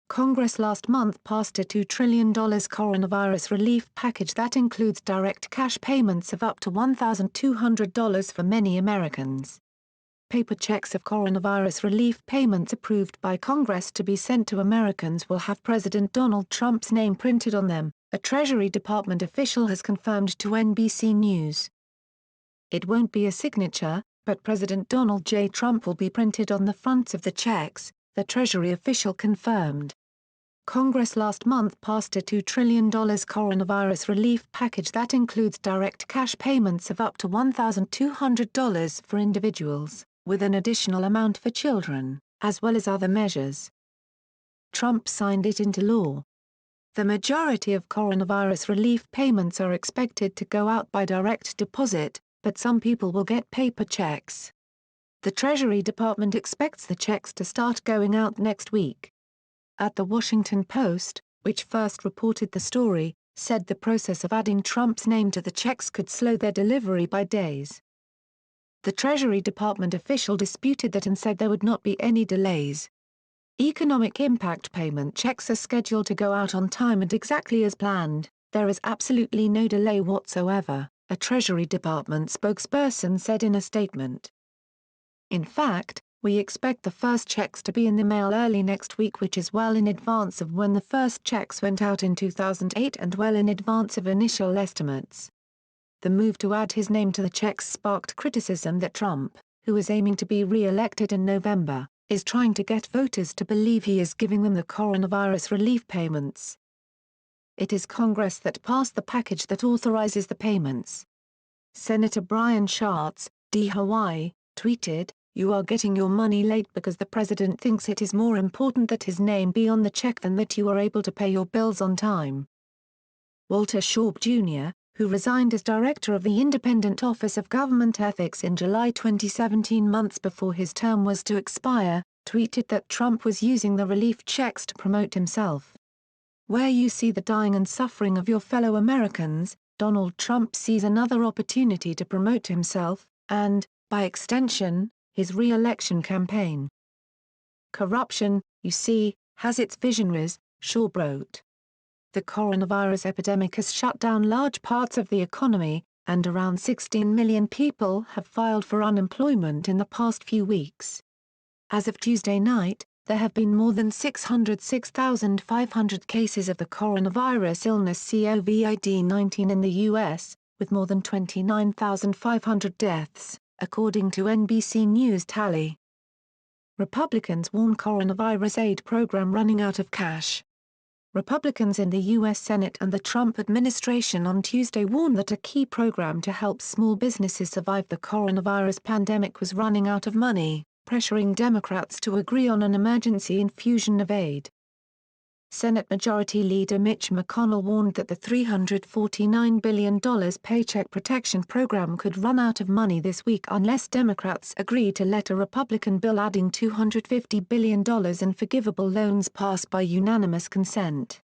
Congress last month passed a $2 trillion coronavirus relief package that includes direct cash payments of up to $1,200 for many Americans. Paper checks of coronavirus relief payments approved by Congress to be sent to Americans will have President Donald Trump's name printed on them, a Treasury Department official has confirmed to NBC News. It won't be a signature, but President Donald J. Trump will be printed on the fronts of the checks, the Treasury official confirmed. Congress last month passed a $2 trillion coronavirus relief package that includes direct cash payments of up to $1,200 for individuals, with an additional amount for children, as well as other measures. Trump signed it into law. The majority of coronavirus relief payments are expected to go out by direct deposit, but some people will get paper checks. The Treasury Department expects the checks to start going out next week. At The Washington Post, which first reported the story, said the process of adding Trump's name to the checks could slow their delivery by days. The Treasury Department official disputed that and said there would not be any delays. Economic impact payment checks are scheduled to go out on time and exactly as planned. There is absolutely no delay whatsoever, a Treasury Department spokesperson said in a statement. In fact, we expect the first checks to be in the mail early next week, which is well in advance of when the first checks went out in 2008 and well in advance of initial estimates. The move to add his name to the checks sparked criticism that Trump, who is aiming to be re-elected in November, is trying to get voters to believe he is giving them the coronavirus relief payments. It is Congress that passed the package that authorizes the payments. Senator Brian Schatz, D. Hawaii, tweeted, "You are getting your money late because the president thinks it is more important that his name be on the check than that you are able to pay your bills on time." Walter Shaub Jr., who resigned as director of the Independent Office of Government Ethics in July 2017, months before his term was to expire, tweeted that Trump was using the relief checks to promote himself. "Where you see the dying and suffering of your fellow Americans, Donald Trump sees another opportunity to promote himself, and, by extension, his re-election campaign. Corruption, you see, has its visionaries," Shaub wrote. The coronavirus epidemic has shut down large parts of the economy, and around 16 million people have filed for unemployment in the past few weeks. As of Tuesday night, there have been more than 606,500 cases of the coronavirus illness COVID-19 in the U.S., with more than 29,500 deaths, according to NBC News tally. Republicans warn coronavirus aid program running out of cash. Republicans in the U.S. Senate and the Trump administration on Tuesday warned that a key program to help small businesses survive the coronavirus pandemic was running out of money, pressuring Democrats to agree on an emergency infusion of aid. Senate Majority Leader Mitch McConnell warned that the $349 billion Paycheck Protection Program could run out of money this week unless Democrats agree to let a Republican bill adding $250 billion in forgivable loans pass by unanimous consent.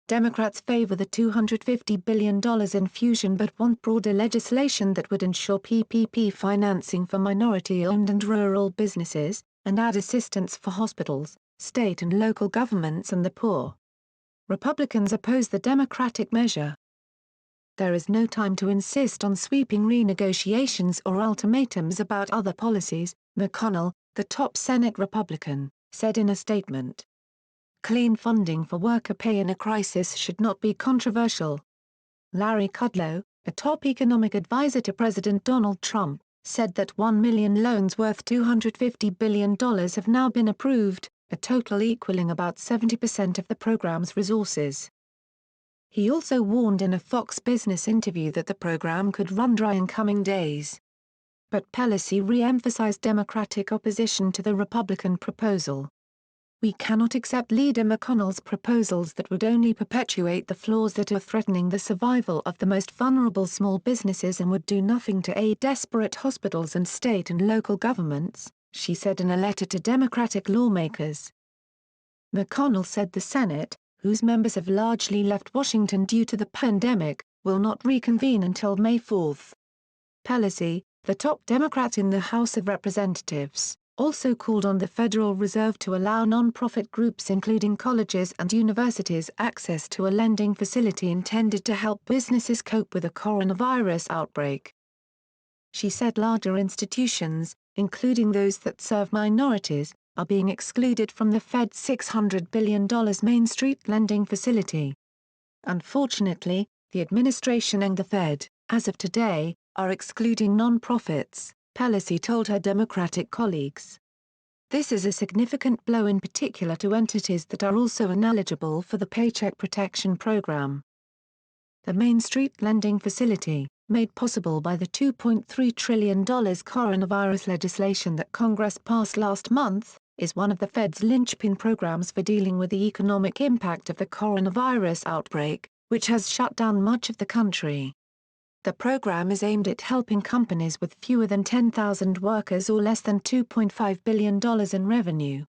Democrats favor the $250 billion infusion but want broader legislation that would ensure PPP financing for minority-owned and rural businesses, and add assistance for hospitals, state and local governments and the poor. Republicans oppose the Democratic measure. There is no time to insist on sweeping renegotiations or ultimatums about other policies, McConnell, the top Senate Republican, said in a statement. Clean funding for worker pay in a crisis should not be controversial. Larry Kudlow, a top economic advisor to President Donald Trump, said that 1 million loans worth $250 billion have now been approved, a total equaling about 70% of the program's resources. He also warned in a Fox Business interview that the program could run dry in coming days. But Pelosi re-emphasized Democratic opposition to the Republican proposal. "We cannot accept Leader McConnell's proposals that would only perpetuate the flaws that are threatening the survival of the most vulnerable small businesses and would do nothing to aid desperate hospitals and state and local governments," she said in a letter to Democratic lawmakers. McConnell said the Senate, whose members have largely left Washington due to the pandemic, will not reconvene until May 4. Pelosi, the top Democrat in the House of Representatives, also called on the Federal Reserve to allow non-profit groups including colleges and universities access to a lending facility intended to help businesses cope with a coronavirus outbreak. She said larger institutions, including those that serve minorities, are being excluded from the Fed's $600 billion Main Street lending facility. Unfortunately, the administration and the Fed, as of today, are excluding non-profits, Pelosi told her Democratic colleagues. This is a significant blow in particular to entities that are also ineligible for the Paycheck Protection Program. The Main Street lending facility, made possible by the $2.3 trillion coronavirus legislation that Congress passed last month, is one of the Fed's linchpin programs for dealing with the economic impact of the coronavirus outbreak, which has shut down much of the country. The program is aimed at helping companies with fewer than 10,000 workers or less than $2.5 billion in revenue.